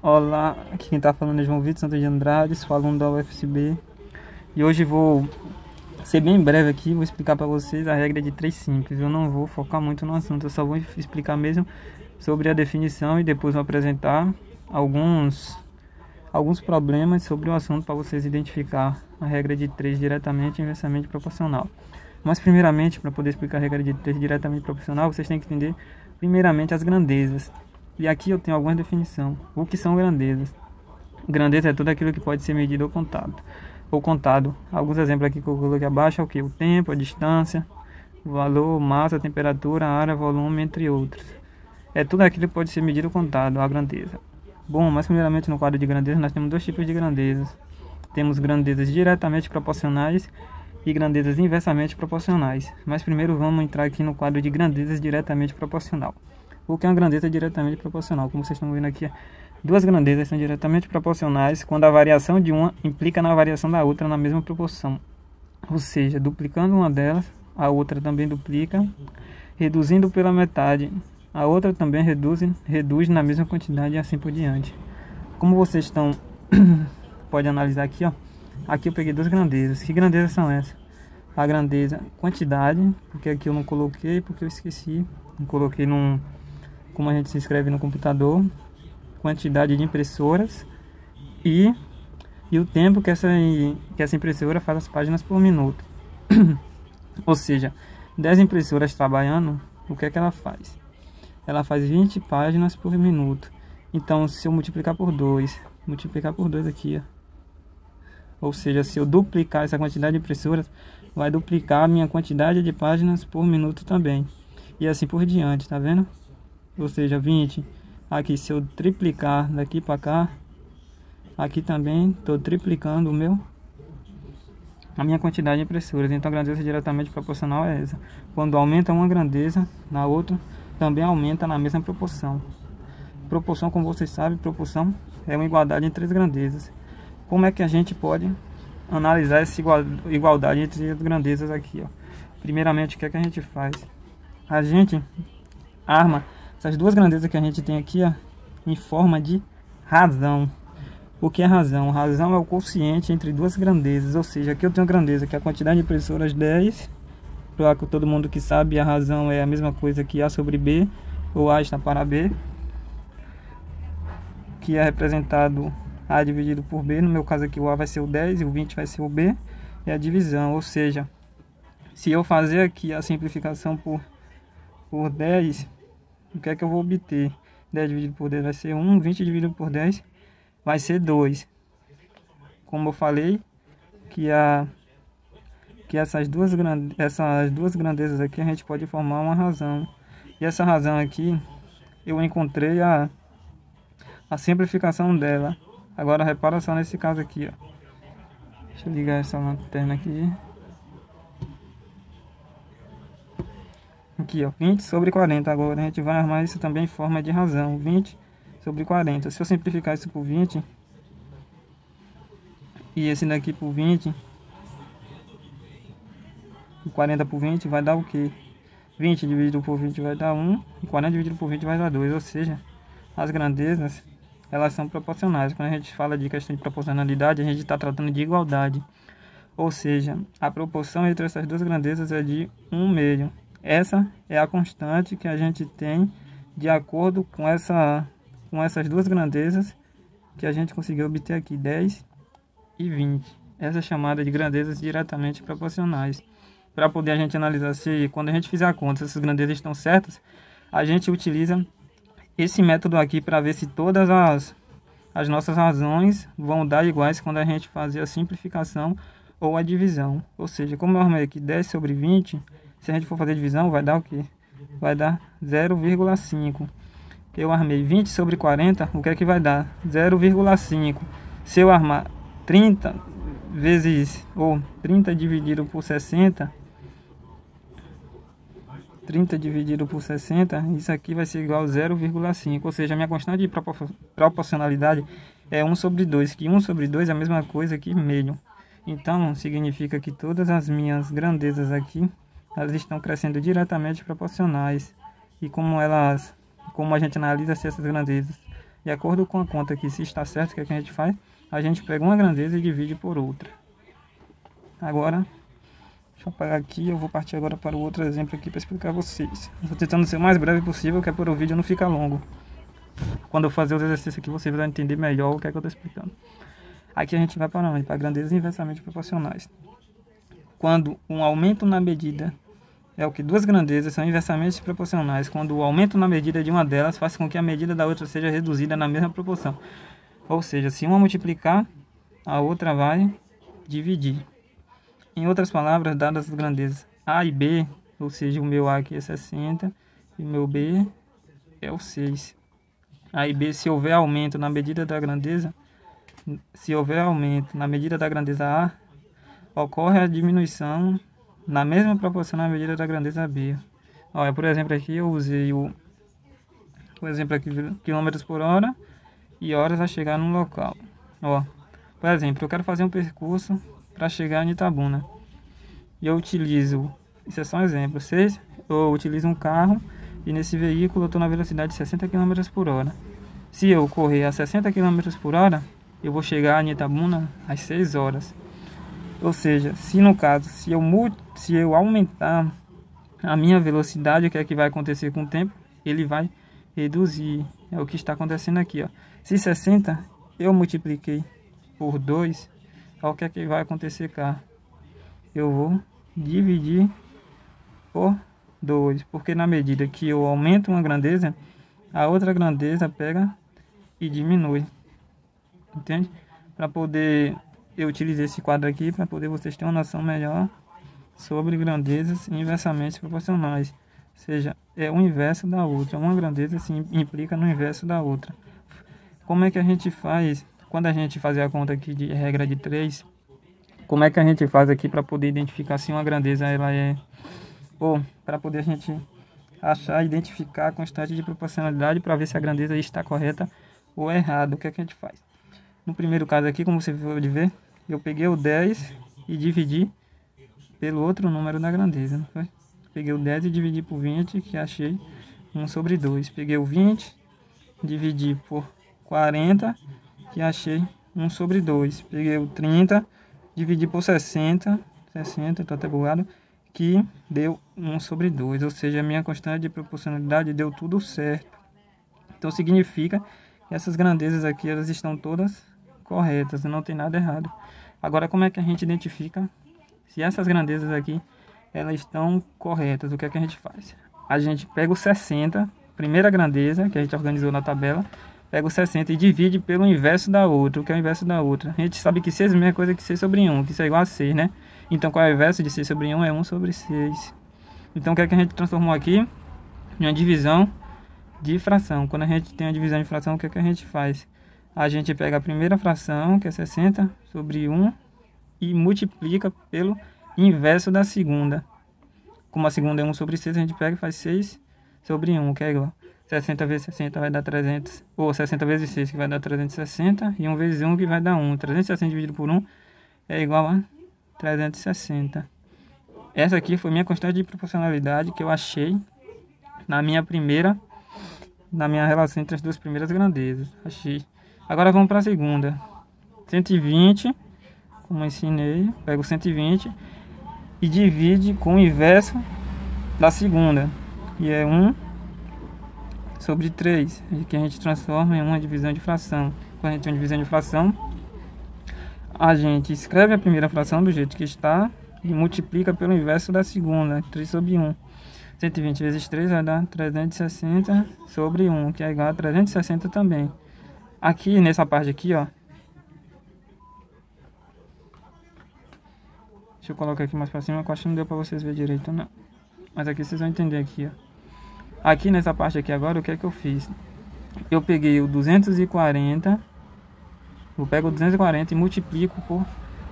Olá, aqui quem está falando é João Vitor Santos de Andrade, sou aluno da UFSB e hoje vou ser bem breve aqui, vou explicar para vocês a regra de 3 simples. Eu não vou focar muito no assunto, eu só vou explicar mesmo sobre a definição e depois vou apresentar alguns problemas sobre o assunto para vocês identificar a regra de 3 diretamente e inversamente proporcional. Mas primeiramente, para poder explicar a regra de 3 diretamente proporcional, vocês têm que entender primeiramente as grandezas. E aqui eu tenho algumas definições. O que são grandezas? Grandeza é tudo aquilo que pode ser medido ou contado. Alguns exemplos aqui que eu coloquei abaixo é o que? O tempo, a distância, o valor, massa, temperatura, área, volume, entre outros. É tudo aquilo que pode ser medido ou contado, a grandeza. Bom, mas primeiramente no quadro de grandeza nós temos dois tipos de grandezas. Temos grandezas diretamente proporcionais e grandezas inversamente proporcionais. Mas primeiro vamos entrar aqui no quadro de grandezas diretamente proporcional. O que é uma grandeza diretamente proporcional? Como vocês estão vendo aqui, duas grandezas são diretamente proporcionais quando a variação de uma implica na variação da outra na mesma proporção. Ou seja, duplicando uma delas, a outra também duplica, reduzindo pela metade, a outra também reduz na mesma quantidade e assim por diante. Como vocês estão, pode analisar aqui, ó. Aqui eu peguei duas grandezas. Que grandezas são essas? A grandeza quantidade, porque aqui eu não coloquei, porque eu esqueci. Não coloquei como a gente se inscreve no computador, quantidade de impressoras e o tempo que essa impressora faz as páginas por minuto. Ou seja, 10 impressoras trabalhando, o que é que ela faz? Ela faz 20 páginas por minuto. Então, se eu multiplicar por 2 aqui, ó. Ou seja, se eu duplicar essa quantidade de impressoras, vai duplicar a minha quantidade de páginas por minuto também. E assim por diante, tá vendo? Ou seja, 20. Aqui, se eu triplicar daqui para cá, aqui também estou triplicando a minha quantidade de impressoras. Então a grandeza diretamente proporcional é essa. Quando aumenta uma grandeza, na outra também aumenta na mesma proporção. Proporção, como vocês sabem, proporção é uma igualdade entre as grandezas. Como é que a gente pode analisar essa igualdade entre as grandezas aqui, ó? Primeiramente, o que é que a gente faz? A gente arma essas duas grandezas que a gente tem aqui, ó, em forma de razão. O que é razão? Razão é o quociente entre duas grandezas. Ou seja, aqui eu tenho a grandeza que é a quantidade de impressoras 10. Para todo mundo que sabe, a razão é a mesma coisa que A sobre B, ou A está para B, que é representado A dividido por B. No meu caso aqui o A vai ser o 10 e o 20 vai ser o B. E a divisão, ou seja, se eu fazer aqui a simplificação por 10, o que é que eu vou obter? 10 dividido por 10 vai ser 1, 20 dividido por 10 vai ser 2. Como eu falei, que essas duas grandezas aqui a gente pode formar uma razão. E essa razão aqui, eu encontrei a simplificação dela. Agora repara só nesse caso aqui, ó. Deixa eu ligar essa lanterna aqui. Aqui, ó, 20 sobre 40. Agora a gente vai armar isso também em forma de razão. 20 sobre 40. Se eu simplificar isso por 20 e esse daqui por 20, e 40 por 20 vai dar o quê? 20 dividido por 20 vai dar 1 e 40 dividido por 20 vai dar 2. Ou seja, as grandezas, elas são proporcionais. Quando a gente fala de questão de proporcionalidade, a gente está tratando de igualdade. Ou seja, a proporção entre essas duas grandezas é de 1/2. Essa é a constante que a gente tem de acordo com essas duas grandezas que a gente conseguiu obter aqui, 10 e 20. Essa é chamada de grandezas diretamente proporcionais. Para poder a gente analisar se, quando a gente fizer a conta, se essas grandezas estão certas, a gente utiliza esse método aqui para ver se todas as nossas razões vão dar iguais quando a gente fazer a simplificação ou a divisão. Ou seja, como eu armei aqui 10 sobre 20, se a gente for fazer divisão, vai dar o quê? Vai dar 0,5. Eu armei 20 sobre 40, o que é que vai dar? 0,5. Se eu armar 30 vezes, ou 30 dividido por 60, 30 dividido por 60, isso aqui vai ser igual a 0,5. Ou seja, a minha constante de proporcionalidade é 1 sobre 2, que 1 sobre 2 é a mesma coisa que meio. Então, significa que todas as minhas grandezas aqui, elas estão crescendo diretamente proporcionais. E como a gente analisa se essas grandezas De acordo com a conta aqui, se está certo, o que é que a gente faz? A gente pega uma grandeza e divide por outra. Agora, deixa eu apagar aqui, eu vou partir agora para o outro exemplo aqui para explicar a vocês. Estou tentando ser o mais breve possível, que é para o vídeo não ficar longo. Quando eu fazer os exercícios aqui, vocês vão entender melhor o que é que eu estou explicando. Aqui a gente vai para onde? Para grandezas inversamente proporcionais. Quando um aumento na medida é o que duas grandezas são inversamente proporcionais, quando o aumento na medida de uma delas faz com que a medida da outra seja reduzida na mesma proporção. Ou seja, se uma multiplicar, a outra vai dividir. Em outras palavras, dadas as grandezas A e B, ou seja, o meu A aqui é 60 e o meu B é o 6. A e B, se houver aumento na medida da grandeza, A, ocorre a diminuição na mesma proporção na medida da grandeza B. Olha, por exemplo, aqui eu usei o exemplo aqui, quilômetros por hora e horas a chegar no local. Ó, por exemplo, eu quero fazer um percurso para chegar em Itabuna. E eu utilizo, isso é só um exemplo, eu utilizo um carro e nesse veículo eu estou na velocidade de 60 km por hora. Se eu correr a 60 km por hora, eu vou chegar em Itabuna às 6 horas. Ou seja, se no caso, se eu aumentar a minha velocidade, o que é que vai acontecer com o tempo? Ele vai reduzir. É o que está acontecendo aqui, ó. Se 60 eu multipliquei por 2, o que é que vai acontecer cá? Eu vou dividir por 2, porque na medida que eu aumento uma grandeza, a outra grandeza pega e diminui. Entende? Para poder eu utilizei esse quadro aqui para poder vocês terem uma noção melhor sobre grandezas inversamente proporcionais. Ou seja, é o inverso da outra. Uma grandeza se implica no inverso da outra. Como é que a gente faz, quando a gente fazer a conta aqui de regra de 3, como é que a gente faz aqui para poder identificar se uma grandeza ela é... Ou para poder a gente achar, identificar a constante de proporcionalidade para ver se a grandeza está correta ou errada. O que é que a gente faz? No primeiro caso aqui, como você pode ver, eu peguei o 10 e dividi pelo outro número da grandeza, não foi? Peguei o 10 e dividi por 20, que achei 1 sobre 2. Peguei o 20, dividi por 40, que achei 1 sobre 2. Peguei o 30, dividi por 60, estou até bugado, que deu 1 sobre 2. Ou seja, a minha constante de proporcionalidade deu tudo certo. Então significa que essas grandezas aqui, elas estão todas corretas, não tem nada errado. Agora, como é que a gente identifica se essas grandezas aqui elas estão corretas? O que é que a gente faz? A gente pega o 60, primeira grandeza que a gente organizou na tabela, pega o 60 e divide pelo inverso da outra. O que é o inverso da outra? A gente sabe que 6 é a mesma coisa que 6 sobre 1, que isso é igual a 6, né? Então, qual é o inverso de 6 sobre 1? É 1 sobre 6. Então, o que é que a gente transformou aqui? Em uma divisão de fração. Quando a gente tem a divisão de fração, o que é que a gente faz? A gente pega a primeira fração, que é 60 sobre 1, e multiplica pelo inverso da segunda. Como a segunda é 1 sobre 6, a gente pega e faz 6 sobre 1, que é igual. 60 vezes 60 vai dar 300, ou 60 vezes 6, que vai dar 360, e 1 vezes 1, que vai dar 1. 360 dividido por 1 é igual a 360. Essa aqui foi minha constante de proporcionalidade que eu achei na minha relação entre as duas primeiras grandezas. Achei. Agora vamos para a segunda. 120, como eu ensinei, pega o 120 e divide com o inverso da segunda, que é 1 sobre 3, que a gente transforma em uma divisão de fração. Quando a gente tem uma divisão de fração, a gente escreve a primeira fração do jeito que está e multiplica pelo inverso da segunda, 3 sobre 1. 120 vezes 3 vai dar 360 sobre 1, que é igual a 360 também. Aqui, nessa parte aqui, ó. Deixa eu colocar aqui mais pra cima, que eu acho que não deu pra vocês verem direito, não. Mas aqui vocês vão entender aqui, ó. Aqui nessa parte aqui agora, o que é que eu fiz? Eu peguei o 240, eu pego o 240 e multiplico por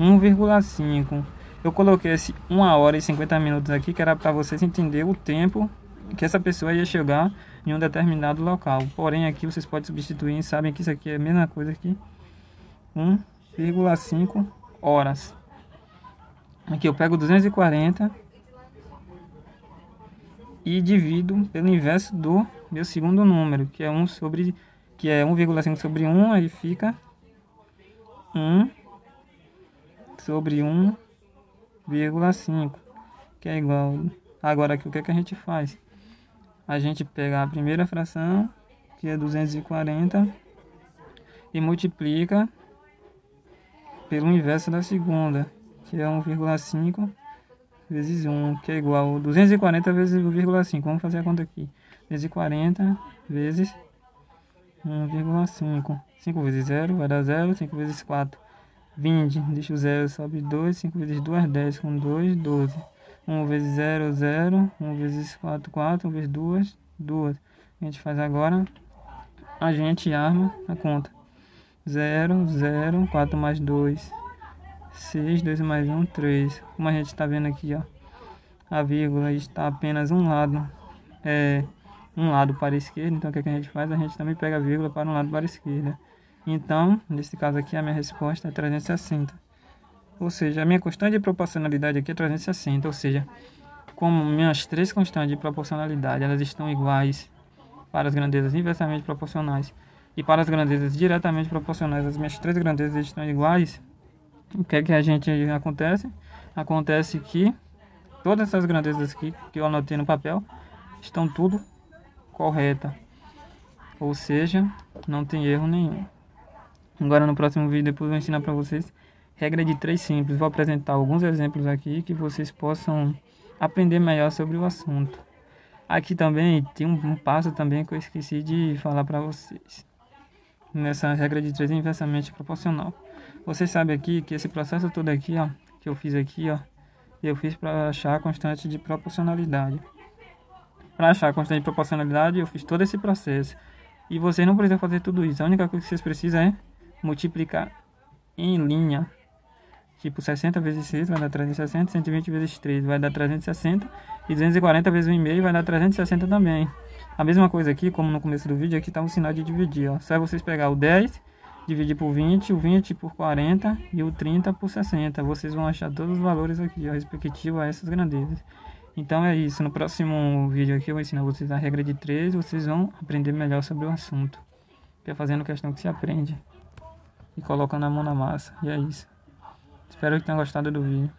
1,5. Eu coloquei esse 1 hora e 50 minutos aqui, que era para vocês entenderem o tempo que essa pessoa ia chegar em um determinado local. Porém, aqui vocês podem substituir, sabem que isso aqui é a mesma coisa aqui. 1,5 horas. Aqui eu pego 240 e divido pelo inverso do meu segundo número, que é 1 sobre que é 1,5 sobre 1, aí fica 1 sobre 1,5, que é igual. Agora aqui o que é que a gente faz? A gente pega a primeira fração, que é 240, e multiplica pelo inverso da segunda, que é 1,5 vezes 1, que é igual a 240 vezes 1,5. Vamos fazer a conta aqui. 240 vezes 1,5. 5 vezes 0 vai dar 0. 5 vezes 4, 20. Deixa o 0, sobe 2. 5 vezes 2, 10. Com 2, 12. 1 vezes 0, 0. 1 vezes 4, 4. 1 vezes 2, 2. A gente faz agora. A gente arma a conta. 0, 0. 4 mais 2, 6. 2 mais 1, 3. Como a gente está vendo aqui, ó, a vírgula está apenas um lado para a esquerda. Então o que a gente faz? A gente também pega a vírgula para um lado para a esquerda. Então, nesse caso aqui, a minha resposta é 360. Ou seja, a minha constante de proporcionalidade aqui é 360. Ou seja, como minhas três constantes de proporcionalidade elas estão iguais para as grandezas inversamente proporcionais e para as grandezas diretamente proporcionais, as minhas três grandezas estão iguais. O que é que a gente acontece? Acontece que todas essas grandezas aqui que eu anotei no papel estão tudo correta, ou seja, não tem erro nenhum. Agora no próximo vídeo depois eu vou ensinar para vocês regra de 3 simples. Vou apresentar alguns exemplos aqui que vocês possam aprender melhor sobre o assunto. Aqui também tem um passo também que eu esqueci de falar para vocês. Nessa regra de 3 inversamente proporcional. Vocês sabem aqui que esse processo todo aqui, ó, que eu fiz aqui, ó, eu fiz para achar a constante de proporcionalidade. Para achar a constante de proporcionalidade, eu fiz todo esse processo. E vocês não precisam fazer tudo isso. A única coisa que vocês precisam é multiplicar em linha. Tipo, 60 vezes 6 vai dar 360, 120 vezes 3 vai dar 360, e 240 vezes 1,5 vai dar 360 também. A mesma coisa aqui, como no começo do vídeo, aqui está um sinal de dividir, ó. Só vocês pegar o 10, dividir por 20, o 20 por 40 e o 30 por 60. Vocês vão achar todos os valores aqui, ó, respectivo a essas grandezas. Então é isso. No próximo vídeo aqui eu vou ensinar vocês a regra de 3. Vocês vão aprender melhor sobre o assunto. Que é fazendo questão que se aprende. E colocando a mão na massa. E é isso. Espero que tenham gostado do vídeo.